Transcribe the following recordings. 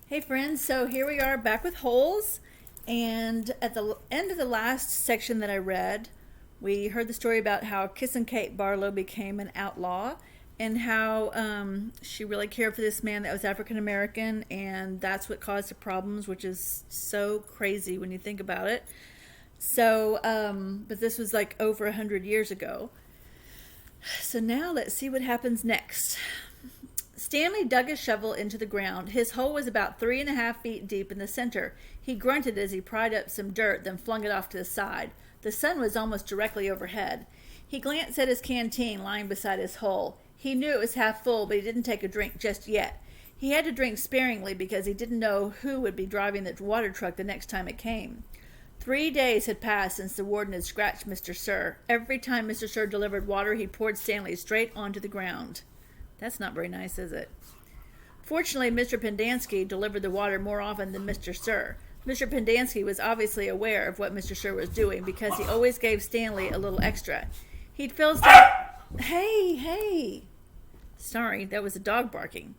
Hey friends, so here we are back with holes, and at the end of the last section that I read, we heard the story about how Kissin' Kate Barlow became an outlaw and how she really cared for this man that was African American, and that's what caused the problems, which is so crazy when you think about it. But this was like over 100 years ago. So now let's see what happens next. Stanley dug his shovel into the ground. His hole was about 3.5 feet deep in the center. He grunted as he pried up some dirt, then flung it off to the side. The sun was almost directly overhead. He glanced at his canteen lying beside his hole. He knew it was half full, but he didn't take a drink just yet. He had to drink sparingly because he didn't know who would be driving the water truck the next time it came. 3 days had passed since the warden had scratched Mr. Sir. Every time Mr. Sir delivered water, he poured Stanley straight onto the ground. That's not very nice, is it? Fortunately, Mr. Pendanski delivered the water more often than Mr. Sir. Mr. Pendanski was obviously aware of what Mr. Sir was doing because he always gave Stanley a little extra. He'd fill Stanley... Hey! Sorry, that was a dog barking.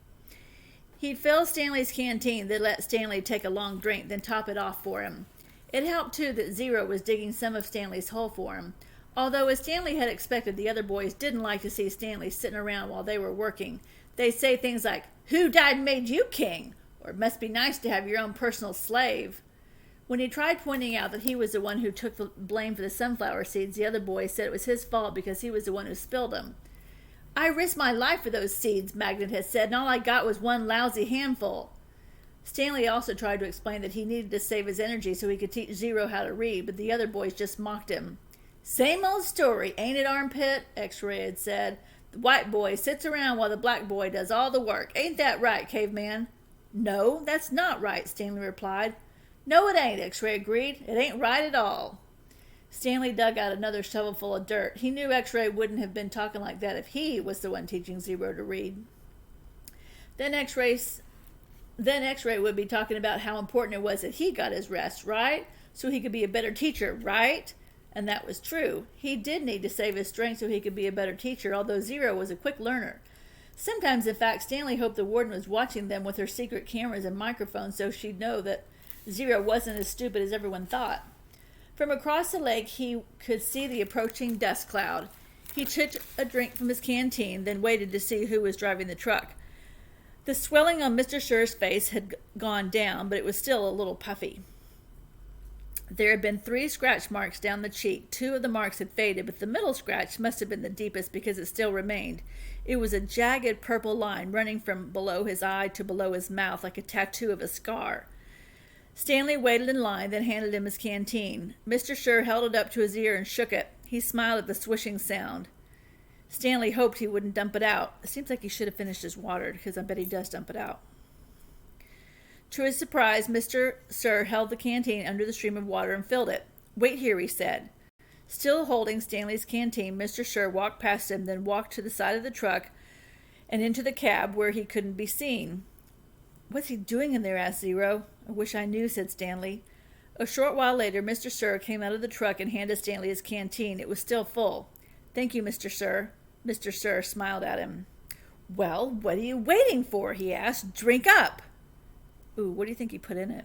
He'd fill Stanley's canteen, then let Stanley take a long drink, then top it off for him. It helped, too, that Zero was digging some of Stanley's hole for him. Although, as Stanley had expected, the other boys didn't like to see Stanley sitting around while they were working. They'd say things like, "Who died and made you king?" Or, "It must be nice to have your own personal slave." When he tried pointing out that he was the one who took the blame for the sunflower seeds, the other boys said it was his fault because he was the one who spilled them. "I risked my life for those seeds," Magnet had said, "and all I got was one lousy handful." Stanley also tried to explain that he needed to save his energy so he could teach Zero how to read, but the other boys just mocked him. "Same old story, ain't it, Armpit?" X-Ray had said. "The white boy sits around while the black boy does all the work. Ain't that right, Caveman?" "No, that's not right," Stanley replied. "No, it ain't," X-Ray agreed. "It ain't right at all." Stanley dug out another shovelful of dirt. He knew X-Ray wouldn't have been talking like that if he was the one teaching Zero to read. Then X-Ray would be talking about how important it was that he got his rest, right? So he could be a better teacher, right? And that was true. He did need to save his strength so he could be a better teacher, although Zero was a quick learner. Sometimes, in fact, Stanley hoped the warden was watching them with her secret cameras and microphones so she'd know that Zero wasn't as stupid as everyone thought. From across the lake, he could see the approaching dust cloud. He took a drink from his canteen, then waited to see who was driving the truck. The swelling on Mr. Sher's face had gone down, but it was still a little puffy. There had been 3 scratch marks down the cheek. 2 of the marks had faded, but the middle scratch must have been the deepest because it still remained. It was a jagged purple line running from below his eye to below his mouth like a tattoo of a scar. Stanley waited in line, then handed him his canteen. Mr. Sher held it up to his ear and shook it. He smiled at the swishing sound. Stanley hoped he wouldn't dump it out. It seems like he should have finished his water, because I bet he does dump it out. To his surprise, Mr. Sir held the canteen under the stream of water and filled it. "Wait here," he said. Still holding Stanley's canteen, Mr. Sher walked past him, then walked to the side of the truck and into the cab where he couldn't be seen. "What's he doing in there?" asked Zero. "I wish I knew," said Stanley. A short while later, Mr. Sir came out of the truck and handed Stanley his canteen. It was still full. "Thank you, Mr. Sir." Mr. Sir smiled at him. "Well, what are you waiting for?" he asked. "Drink up." Ooh, what do you think he put in it?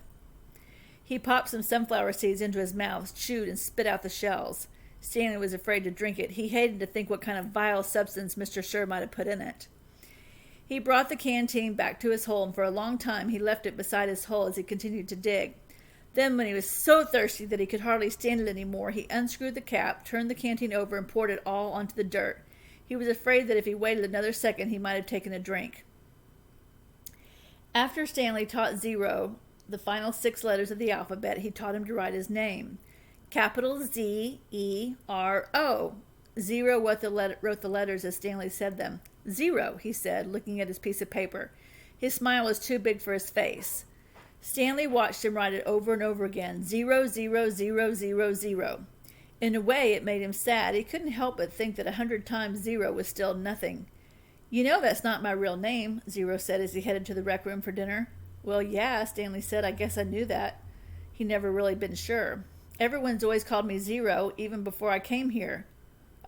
He popped some sunflower seeds into his mouth, chewed, and spit out the shells. Stanley was afraid to drink it. He hated to think what kind of vile substance Mr. Sir might have put in it. He brought the canteen back to his hole, and for a long time he left it beside his hole as he continued to dig. Then, when he was so thirsty that he could hardly stand it any more, he unscrewed the cap, turned the canteen over, and poured it all onto the dirt. He was afraid that if he waited another second, he might have taken a drink. After Stanley taught Zero the final 6 letters of the alphabet, he taught him to write his name. Capital Z-E-R-O. Zero wrote the letters as Stanley said them. "Zero," he said, looking at his piece of paper. His smile was too big for his face. Stanley watched him write it over and over again. 0, 0, 0, 0, 0. In a way, it made him sad. He couldn't help but think that 100 times 0 was still nothing. "You know that's not my real name," Zero said as he headed to the rec room for dinner. "Well, yeah," Stanley said. "I guess I knew that." He'd never really been sure. "Everyone's always called me Zero, even before I came here."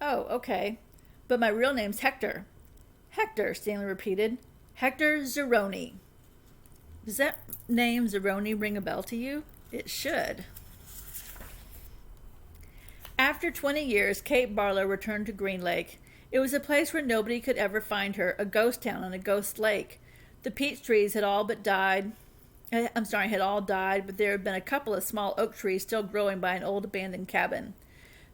"Oh, okay. But my real name's Hector." "Hector," Stanley repeated. "Hector Zeroni." Does that name Zeroni ring a bell to you? It should. After 20 years, Kate Barlow returned to Green Lake. It was a place where nobody could ever find her, a ghost town on a ghost lake. The peach trees had all died, but there had been a couple of small oak trees still growing by an old abandoned cabin.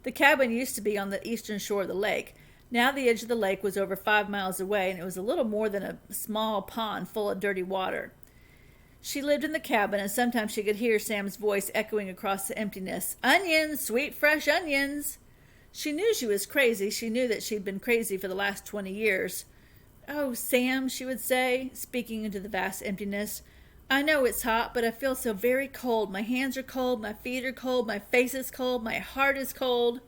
The cabin used to be on the eastern shore of the lake. Now the edge of the lake was over 5 miles away, and it was a little more than a small pond full of dirty water. She lived in the cabin, and sometimes she could hear Sam's voice echoing across the emptiness. Onions! Sweet, fresh onions! She knew she was crazy. She knew that she'd been crazy for the last 20 years. Oh, Sam, she would say, speaking into the vast emptiness. I know it's hot, but I feel so very cold. My hands are cold, my feet are cold, my face is cold, my heart is cold.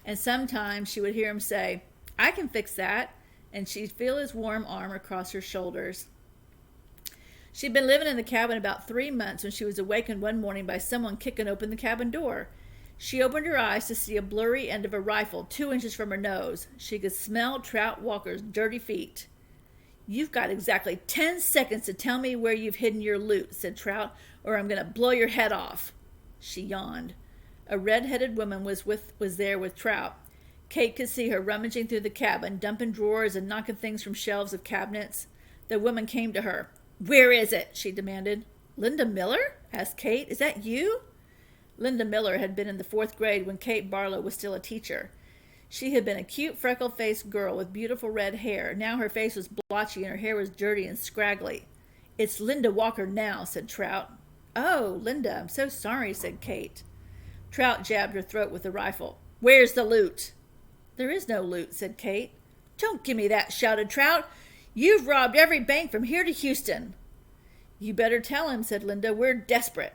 And sometimes she would hear him say, I can fix that. And she'd feel his warm arm across her shoulders. She'd been living in the cabin about 3 months when she was awakened one morning by someone kicking open the cabin door. She opened her eyes to see a blurry end of a rifle 2 inches from her nose. She could smell Trout Walker's dirty feet. You've got exactly 10 seconds to tell me where you've hidden your loot, said Trout, or I'm going to blow your head off. She yawned. A red-headed woman was there with Trout. Kate could see her rummaging through the cabin, dumping drawers and knocking things from shelves of cabinets. The woman came to her. Where is it? She demanded. Linda Miller? Asked Kate. Is that you? Linda Miller had been in the 4th grade when Kate Barlow was still a teacher. She had been a cute, freckle-faced girl with beautiful red hair. Now her face was blotchy and her hair was dirty and scraggly. It's Linda Walker now, said Trout. Oh, Linda, I'm so sorry, said Kate. Trout jabbed her throat with the rifle. Where's the loot? There is no loot, said Kate. Don't give me that, shouted Trout. You've robbed every bank from here to Houston. You better tell him, said Linda. We're desperate.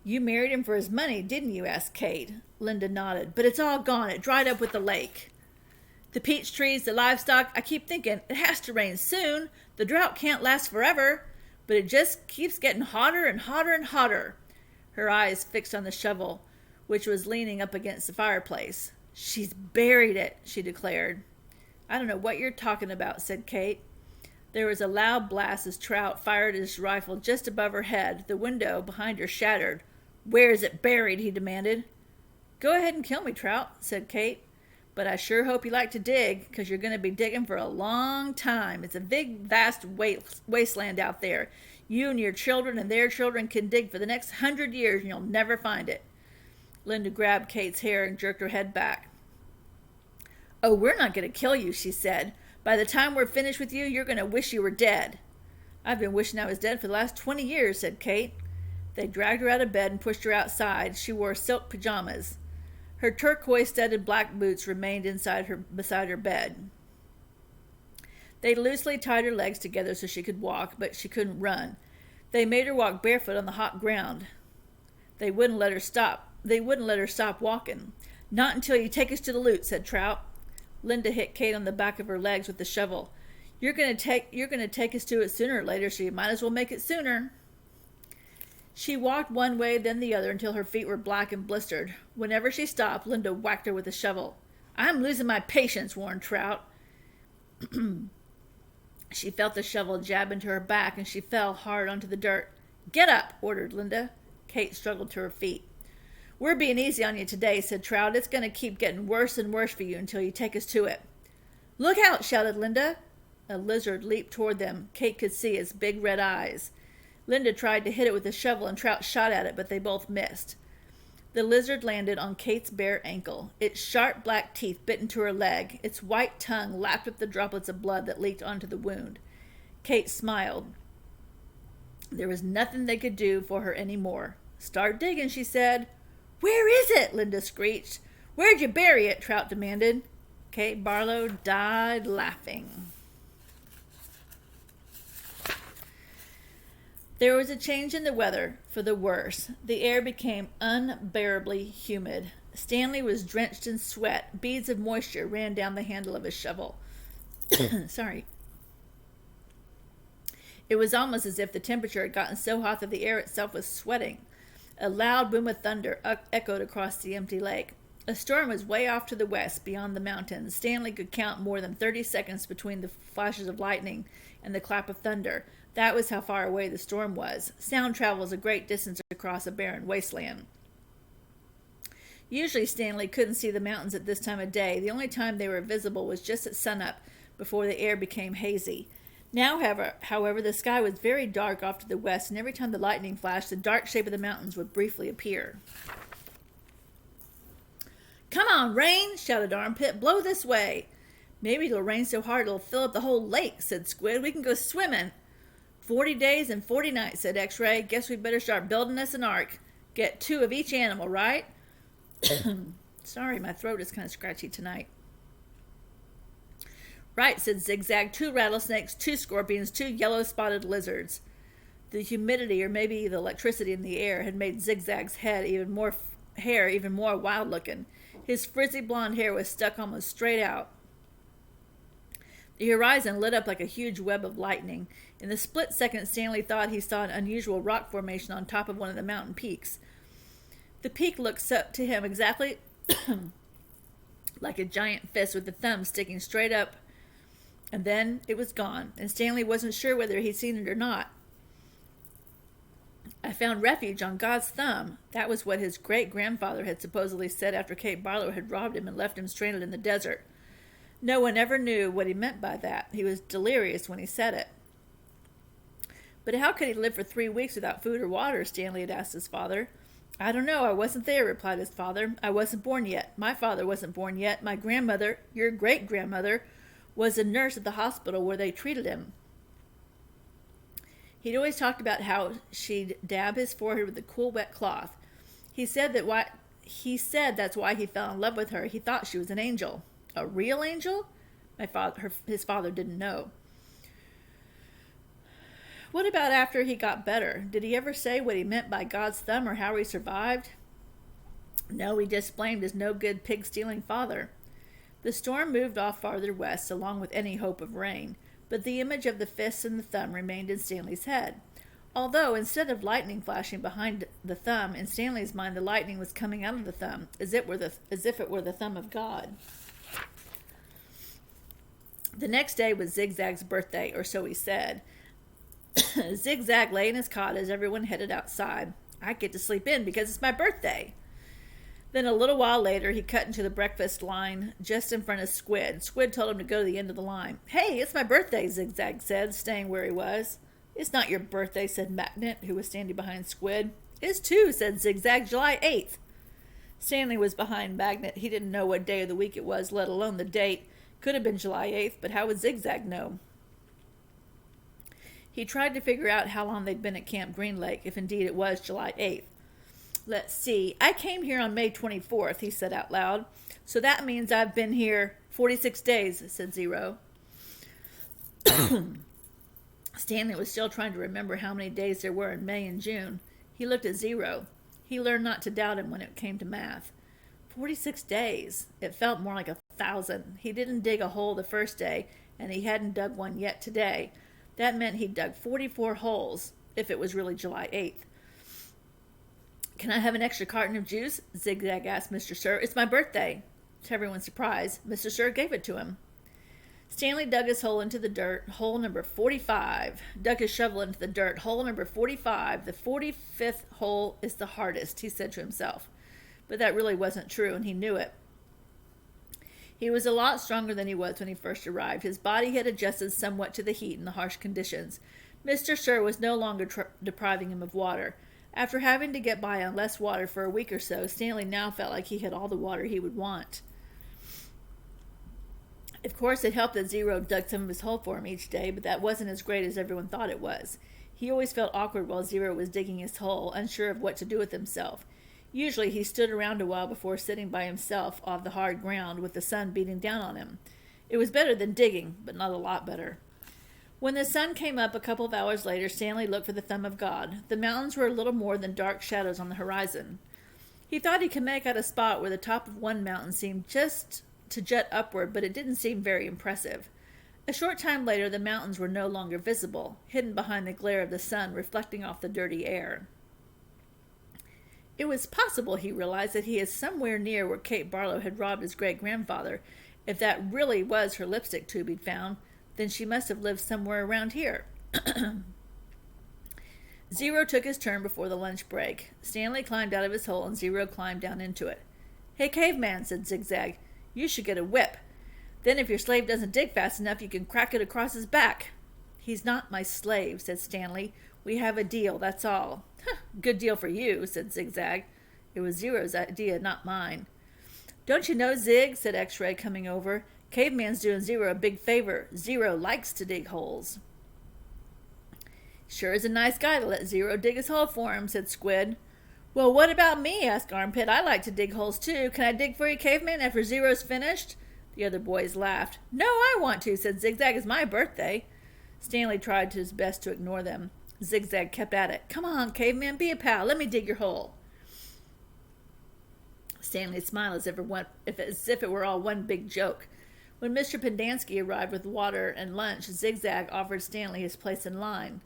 You married him for his money, didn't you? Asked Kate. Linda nodded. But it's all gone. It dried up with the lake. The peach trees, the livestock, I keep thinking, it has to rain soon. The drought can't last forever. But it just keeps getting hotter and hotter and hotter. Her eyes fixed on the shovel, which was leaning up against the fireplace. She's buried it, she declared. I don't know what you're talking about, said Kate. There was a loud blast as Trout fired his rifle just above her head. The window behind her shattered. Where is it buried? He demanded. Go ahead and kill me, Trout, said Kate. But I sure hope you like to dig, because you're going to be digging for a long time. It's a big, vast wasteland out there. You and your children and their children can dig for the next 100 years, and you'll never find it. Linda grabbed Kate's hair and jerked her head back. Oh, we're not going to kill you, she said. By the time we're finished with you, you're going to wish you were dead. I've been wishing I was dead for the last 20 years, said Kate. They dragged her out of bed and pushed her outside. She wore silk pajamas. Her turquoise-studded black boots remained beside her bed. They loosely tied her legs together so she could walk, but she couldn't run. They made her walk barefoot on the hot ground. They wouldn't let her stop. They wouldn't let her stop walking. Not until you take us to the loot, said Trout. Linda hit Kate on the back of her legs with the shovel. You're going to take us to it sooner or later, so you might as well make it sooner. She walked one way, then the other, until her feet were black and blistered. Whenever she stopped, Linda whacked her with a shovel. I'm losing my patience, warned Trout. She felt the shovel jab into her back, and she fell hard onto the dirt. Get up, ordered Linda. Kate struggled to her feet. We're being easy on you today, said Trout. It's going to keep getting worse and worse for you until you take us to it. Look out, shouted Linda. A lizard leaped toward them. Kate could see its big red eyes. Linda tried to hit it with a shovel, and Trout shot at it, but they both missed. The lizard landed on Kate's bare ankle. Its sharp black teeth bit into her leg. Its white tongue lapped up the droplets of blood that leaked onto the wound. Kate smiled. There was nothing they could do for her any more. Start digging, she said. Where is it? Linda screeched. Where'd you bury it? Trout demanded. Kate Barlow died laughing. There was a change in the weather for the worse. The air became unbearably humid. Stanley was drenched in sweat. Beads of moisture ran down the handle of his shovel. Sorry. It was almost as if the temperature had gotten so hot that the air itself was sweating. A loud boom of thunder echoed across the empty lake. A storm was way off to the west, beyond the mountains. Stanley could count more than 30 seconds between the flashes of lightning and the clap of thunder. That was how far away the storm was. Sound travels a great distance across a barren wasteland. Usually Stanley couldn't see the mountains at this time of day. The only time they were visible was just at sunup, before the air became hazy. Now, however, the sky was very dark off to the west, and every time the lightning flashed, the dark shape of the mountains would briefly appear. "Come on, rain!" shouted Armpit. "Blow this way." "Maybe it'll rain so hard it'll fill up the whole lake," said Squid. "We can go swimming." 40 days and 40 nights, said X-Ray. "Guess we better start building us an ark. Get 2 of each animal, right?" Sorry, my throat is kind of scratchy tonight. "Right," said Zigzag. 2 rattlesnakes, 2 scorpions, 2 yellow-spotted lizards. The humidity, or maybe the electricity in the air, had made Zigzag's hair even more wild-looking. His frizzy blonde hair was stuck almost straight out. The horizon lit up like a huge web of lightning. In the split second, Stanley thought he saw an unusual rock formation on top of one of the mountain peaks. The peak looked up to him exactly like a giant fist with the thumb sticking straight up, and then it was gone, and Stanley wasn't sure whether he'd seen it or not. "I found refuge on God's thumb." That was what his great-grandfather had supposedly said after Kate Barlow had robbed him and left him stranded in the desert. No one ever knew what he meant by that. He was delirious when he said it. "But how could he live for 3 weeks without food or water?" Stanley had asked his father. "I don't know. I wasn't there," replied his father. "I wasn't born yet. My father wasn't born yet. My grandmother, your great-grandmother, was a nurse at the hospital where they treated him. He'd always talked about how she'd dab his forehead with a cool, wet cloth. He said that's why he fell in love with her. He thought she was an angel." "A real angel?" His father didn't know. "What about after he got better? Did he ever say what he meant by God's thumb or how he survived?" "No, he just blamed his no-good pig-stealing father." The storm moved off farther west, along with any hope of rain, but the image of the fist and the thumb remained in Stanley's head. Although, instead of lightning flashing behind the thumb, in Stanley's mind the lightning was coming out of the thumb, as if it were the thumb of God. The next day was Zigzag's birthday, or so he said. Zigzag lay in his cot as everyone headed outside. "I get to sleep in because it's my birthday." Then a little while later, he cut into the breakfast line just in front of Squid. Squid told him to go to the end of the line. "Hey, it's my birthday," Zigzag said, staying where he was. "It's not your birthday," said Magnet, who was standing behind Squid. "It's too," said Zigzag. "July 8th. Stanley was behind Magnet. He didn't know what day of the week it was, let alone the date. Could have been July 8th, but how would Zigzag know? He tried to figure out how long they'd been at Camp Green Lake, if indeed it was July 8th. "Let's see. I came here on May 24th, he said out loud. "So that means I've been here 46 days, said Zero. Stanley was still trying to remember how many days there were in May and June. He looked at Zero. He learned not to doubt him when it came to math. 46 days. It felt more like 1,000. He didn't dig a hole the first day, and he hadn't dug one yet today. That meant he'd dug 44 holes, if it was really July 8th. "Can I have an extra carton of juice?" Zigzag asked Mr. Sir. "It's my birthday." To everyone's surprise, Mr. Sir gave it to him. Stanley dug his hole into the dirt, hole number 45. Dug his shovel into the dirt, hole number 45. "The 45th hole is the hardest," he said to himself. But that really wasn't true, and he knew it. He was a lot stronger than he was when he first arrived. His body had adjusted somewhat to the heat and the harsh conditions. Mr. Sir was no longer depriving him of water. After having to get by on less water for a week or so, Stanley now felt like he had all the water he would want. Of course, it helped that Zero dug some of his hole for him each day, but that wasn't as great as everyone thought it was. He always felt awkward while Zero was digging his hole, unsure of what to do with himself. Usually he stood around a while before sitting by himself on the hard ground with the sun beating down on him. It was better than digging, but not a lot better. When the sun came up a couple of hours later, Stanley looked for the thumb of God. The mountains were little more than dark shadows on the horizon. He thought he could make out a spot where the top of one mountain seemed just to jut upward, but it didn't seem very impressive. A short time later, the mountains were no longer visible, hidden behind the glare of the sun reflecting off the dirty air. It was possible, he realized, that he is somewhere near where Kate Barlow had robbed his great-grandfather. If that really was her lipstick tube he'd found, then she must have lived somewhere around here. Zero took his turn before the lunch break. Stanley climbed out of his hole and Zero climbed down into it. "Hey, caveman," said Zigzag, "you should get a whip. Then if your slave doesn't dig fast enough, you can crack it across his back." "He's not my slave," said Stanley. "We have a deal, that's all." "Good deal for you," said Zigzag. "It was Zero's idea, not mine." "Don't you know, Zig," said X-Ray, coming over, "Caveman's doing Zero a big favor. Zero likes to dig holes." "Sure is a nice guy to let Zero dig his hole for him," said Squid. "Well, what about me?" asked Armpit. "I like to dig holes, too. Can I dig for you, Caveman, after Zero's finished?" The other boys laughed. "No, I want to," said Zigzag. "It's my birthday." Stanley tried his best to ignore them. Zigzag kept at it. "Come on, Caveman, be a pal. Let me dig your hole." Stanley smiled as if it were all one big joke. When Mr. Pendanski arrived with water and lunch, Zigzag offered Stanley his place in line.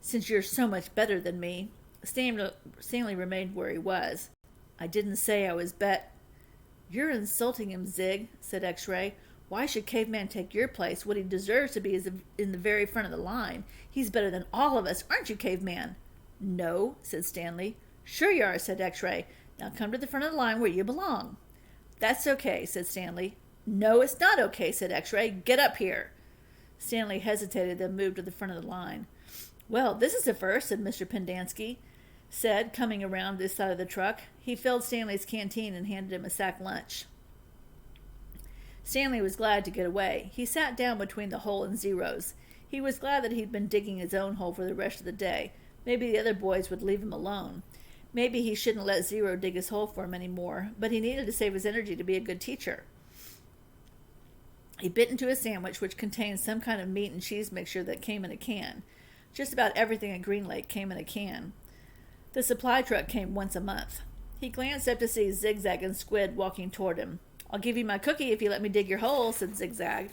"Since you're so much better than me." Stanley remained where he was. "I didn't say I was "You're insulting him, Zig," said X-Ray. "Why should Caveman take your place? What he deserves to be is in the very front of the line. He's better than all of us, aren't you, Caveman?" "No," said Stanley. "Sure you are," said X-Ray. "Now come to the front of the line where you belong." "That's okay," said Stanley. "No, it's not okay," said X-Ray. "Get up here." Stanley hesitated, then moved to the front of the line. "Well, this is a first," said Mr. Pendanski, coming around this side of the truck. He filled Stanley's canteen and handed him a sack lunch. Stanley was glad to get away. He sat down between the hole and Zero's. He was glad that he'd been digging his own hole for the rest of the day. Maybe the other boys would leave him alone. Maybe he shouldn't let Zero dig his hole for him any more, but he needed to save his energy to be a good teacher. He bit into a sandwich which contained some kind of meat and cheese mixture that came in a can. Just about everything at Green Lake came in a can. The supply truck came once a month. He glanced up to see Zigzag and Squid walking toward him. "I'll give you my cookie if you let me dig your hole," said Zigzag.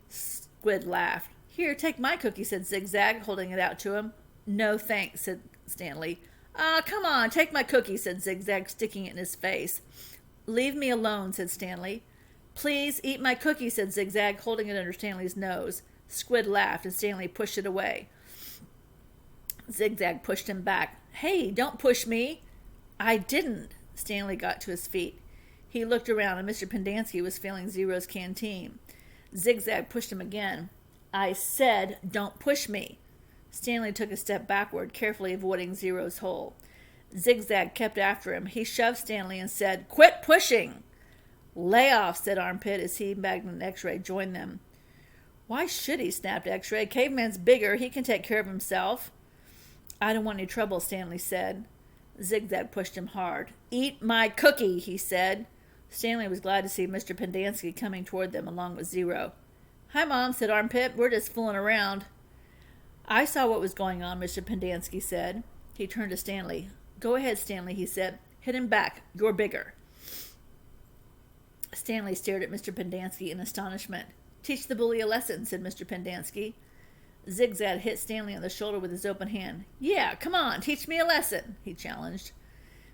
Squid laughed. "Here, take my cookie," said Zigzag, holding it out to him. "No, thanks," said Stanley. Come on, take my cookie," said Zigzag, sticking it in his face. "Leave me alone," said Stanley. "Please eat my cookie," said Zigzag, holding it under Stanley's nose. Squid laughed, and Stanley pushed it away. Zigzag pushed him back. "Hey, don't push me." "I didn't." Stanley got to his feet. He looked around, and Mr. Pendanski was filling Zero's canteen. Zigzag pushed him again. "I said, don't push me." Stanley took a step backward, carefully avoiding Zero's hole. Zigzag kept after him. He shoved Stanley and said, "Quit pushing." "Lay off," said Armpit as he, Magnet, and X-Ray joined them. "Why should he?" snapped X-Ray. "Caveman's bigger. He can take care of himself." "I don't want any trouble," Stanley said. Zigzag pushed him hard. "Eat my cookie," he said. Stanley was glad to see Mr. Pendanski coming toward them along with Zero. "Hi, Mom," said Armpit. "We're just fooling around." "I saw what was going on," Mr. Pendanski said. He turned to Stanley. "Go ahead, Stanley," he said. "Hit him back. You're bigger." Stanley stared at Mr. Pendanski in astonishment. "Teach the bully a lesson," said Mr. Pendanski. Zigzag hit Stanley on the shoulder with his open hand. "Yeah, come on, teach me a lesson," he challenged.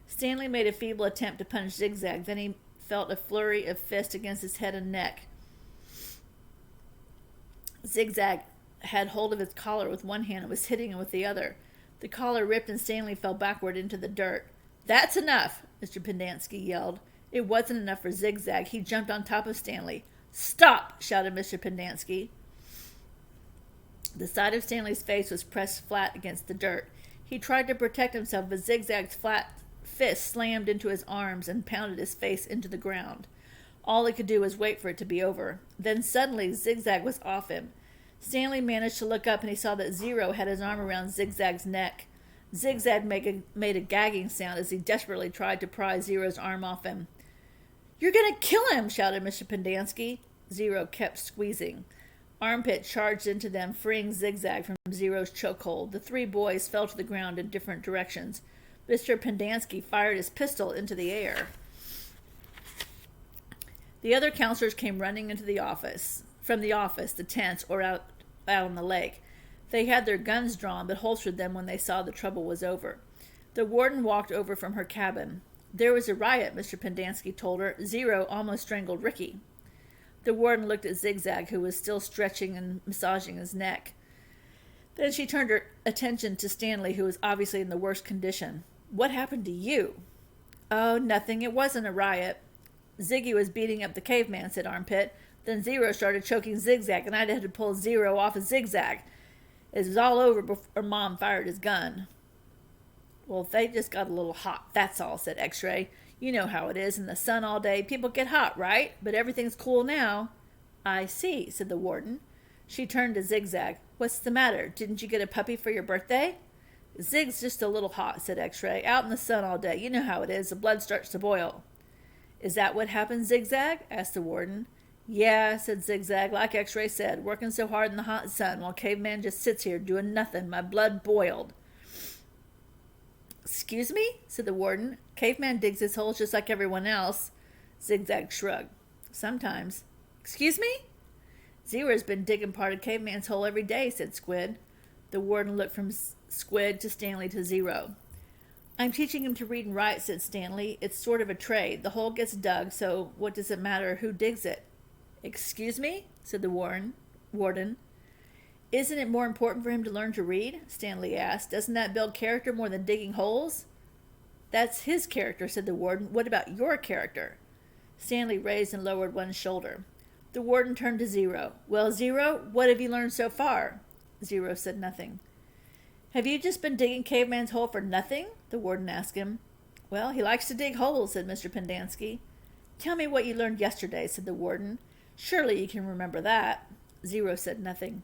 Stanley made a feeble attempt to punch Zigzag. Then he felt a flurry of fists against his head and neck. Zigzag had hold of his collar with one hand and was hitting him with the other. The collar ripped and Stanley fell backward into the dirt. "That's enough," Mr. Pendanski yelled. It wasn't enough for Zigzag. He jumped on top of Stanley. "Stop!" shouted Mr. Pendanski. The side of Stanley's face was pressed flat against the dirt. He tried to protect himself, but Zigzag's flat fist slammed into his arms and pounded his face into the ground. All he could do was wait for it to be over. Then suddenly Zigzag was off him. Stanley managed to look up, and he saw that Zero had his arm around Zigzag's neck. Zigzag made a gagging sound as he desperately tried to pry Zero's arm off him. "You're going to kill him!" shouted Mr. Pendanski. Zero kept squeezing. Armpit charged into them, freeing Zigzag from Zero's chokehold. The three boys fell to the ground in different directions. Mr. Pendanski fired his pistol into the air. The other counselors came running into the office. From the office, the tents, or out on the lake. They had their guns drawn, but holstered them when they saw the trouble was over. The warden walked over from her cabin. There was a riot, Mr. Pendanski told her. Zero almost strangled Ricky. The warden looked at Zigzag, who was still stretching and massaging his neck. Then she turned her attention to Stanley, who was obviously in the worst condition. What happened to you? Oh, nothing. It wasn't a riot. Ziggy was beating up the caveman, said Armpit. Then Zero started choking Zigzag, and I had to pull Zero off of Zigzag. It was all over before Mom fired his gun. Well, they just got a little hot, that's all, said X-Ray. You know how it is in the sun all day. People get hot, right? But everything's cool now. I see, said the warden. She turned to Zigzag. What's the matter? Didn't you get a puppy for your birthday? Zig's just a little hot, said X-Ray. Out in the sun all day. You know how it is. The blood starts to boil. Is that what happened, Zigzag? Asked the warden. Yeah, said Zigzag. Like X-Ray said, working so hard in the hot sun while Caveman just sits here doing nothing. My blood boiled. Excuse me? Said the warden. Caveman digs his holes just like everyone else. Zigzag shrugged. Sometimes. Excuse me? Zero's been digging part of Caveman's hole every day, said Squid. The warden looked from Squid to Stanley to Zero. I'm teaching him to read and write, said Stanley. It's sort of a trade. The hole gets dug, so what does it matter who digs it? Excuse me? Said the warden. Isn't it more important for him to learn to read? Stanley asked. Doesn't that build character more than digging holes? That's his character, said the warden. What about your character? Stanley raised and lowered one shoulder. The warden turned to Zero. Well, Zero, what have you learned so far? Zero said nothing. Have you just been digging Caveman's hole for nothing? The warden asked him. Well, he likes to dig holes, said Mr. Pendanski. Tell me what you learned yesterday, said the warden. Surely you can remember that. Zero said nothing.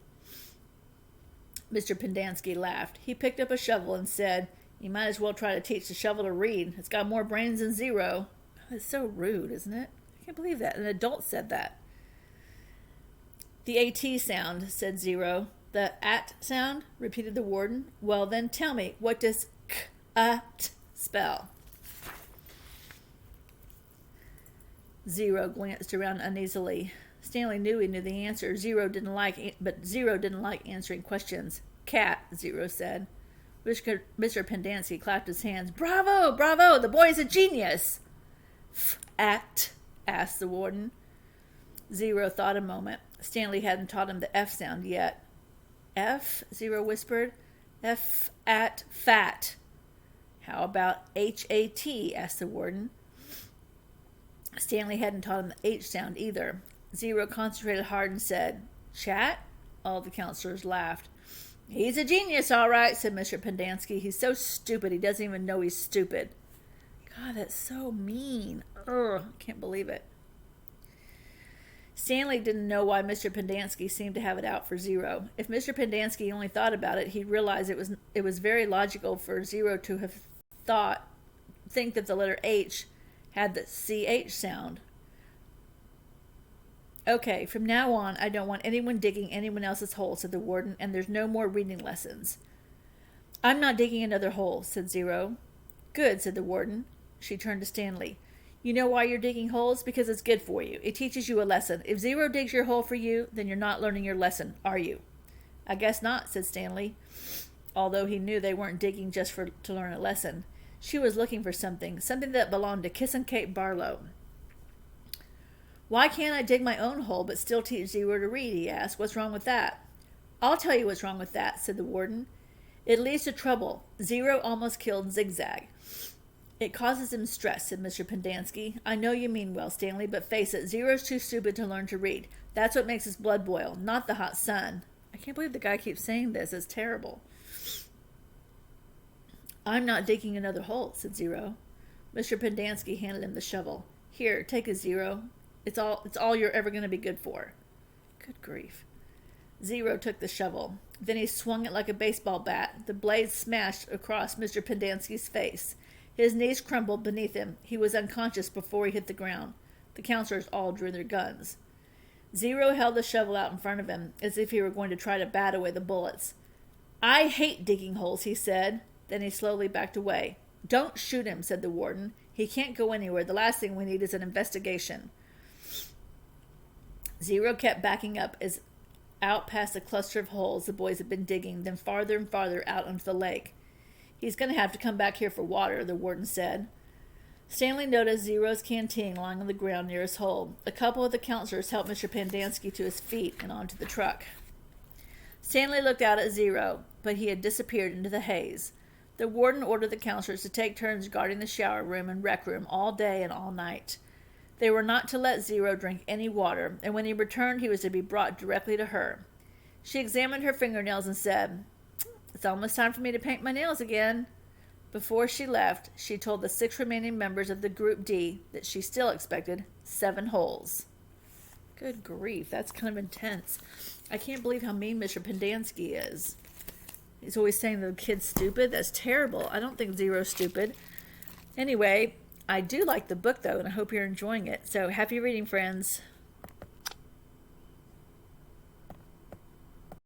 Mr. Pendanski laughed. He picked up a shovel and said, You might as well try to teach the shovel to read. It's got more brains than Zero. It's so rude, isn't it? I can't believe that. An adult said that. The AT sound, said Zero. The at sound, repeated the warden. Well, then tell me, what does k-at spell? Zero glanced around uneasily. Stanley knew he knew the answer. But Zero didn't like answering questions. Cat, Zero said. Mr. Pendanski clapped his hands. Bravo, bravo, the boy's a genius. F-at, asked the warden. Zero thought a moment. Stanley hadn't taught him the F sound yet. F? Zero whispered. F at fat. How about H-A-T? Asked the warden. Stanley hadn't taught him the H sound either. Zero concentrated hard and said, Chat? All the counselors laughed. He's a genius, all right, said Mr. Pendanski. He's so stupid he doesn't even know he's stupid. God, that's so mean. Ugh, I can't believe it. Stanley didn't know why Mr. Pendanski seemed to have it out for Zero. If Mr. Pendanski only thought about it, he'd realize it was very logical for Zero to have think that the letter H had the CH sound. Okay, from now on, I don't want anyone digging anyone else's hole, said the warden, and there's no more reading lessons. I'm not digging another hole, said Zero. Good, said the warden. She turned to Stanley. You know why you're digging holes? Because it's good for you. It teaches you a lesson. If Zero digs your hole for you, then you're not learning your lesson, are you? I guess not, said Stanley, although he knew they weren't digging just to learn a lesson. She was looking for something that belonged to Kissin' Kate Barlow. Why can't I dig my own hole but still teach Zero to read? He asked. What's wrong with that? I'll tell you what's wrong with that, said the warden. It leads to trouble. Zero almost killed Zigzag. It causes him stress, said Mr. Pendanski. I know you mean well, Stanley, but face it, Zero's too stupid to learn to read. That's what makes his blood boil, not the hot sun. I can't believe the guy keeps saying this. It's terrible. I'm not digging another hole, said Zero. Mr. Pendanski handed him the shovel. Here, take a Zero. It's all you're ever going to be good for. Good grief. Zero took the shovel. Then he swung it like a baseball bat. The blade smashed across Mr. Pendanski's face. His knees crumbled beneath him. He was unconscious before he hit the ground. The counselors all drew their guns. Zero held the shovel out in front of him, as if he were going to try to bat away the bullets. I hate digging holes, he said. Then he slowly backed away. Don't shoot him, said the warden. He can't go anywhere. The last thing we need is an investigation. Zero kept backing up as out past the cluster of holes the boys had been digging, then farther and farther out onto the lake. He's going to have to come back here for water, the warden said. Stanley noticed Zero's canteen lying on the ground near his hole. A couple of the counselors helped Mr. Pendanski to his feet and onto the truck. Stanley looked out at Zero, but he had disappeared into the haze. The warden ordered the counselors to take turns guarding the shower room and rec room all day and all night. They were not to let Zero drink any water, and when he returned he was to be brought directly to her. She examined her fingernails and said, "It's almost time for me to paint my nails again." Before she left, she told the 6 remaining members of the Group D that she still expected 7 holes. Good grief, that's kind of intense. I can't believe how mean Mr. Pendanski is. He's always saying the kid's stupid. That's terrible. I don't think Zero's stupid. Anyway, I do like the book, though, and I hope you're enjoying it. So, happy reading, friends.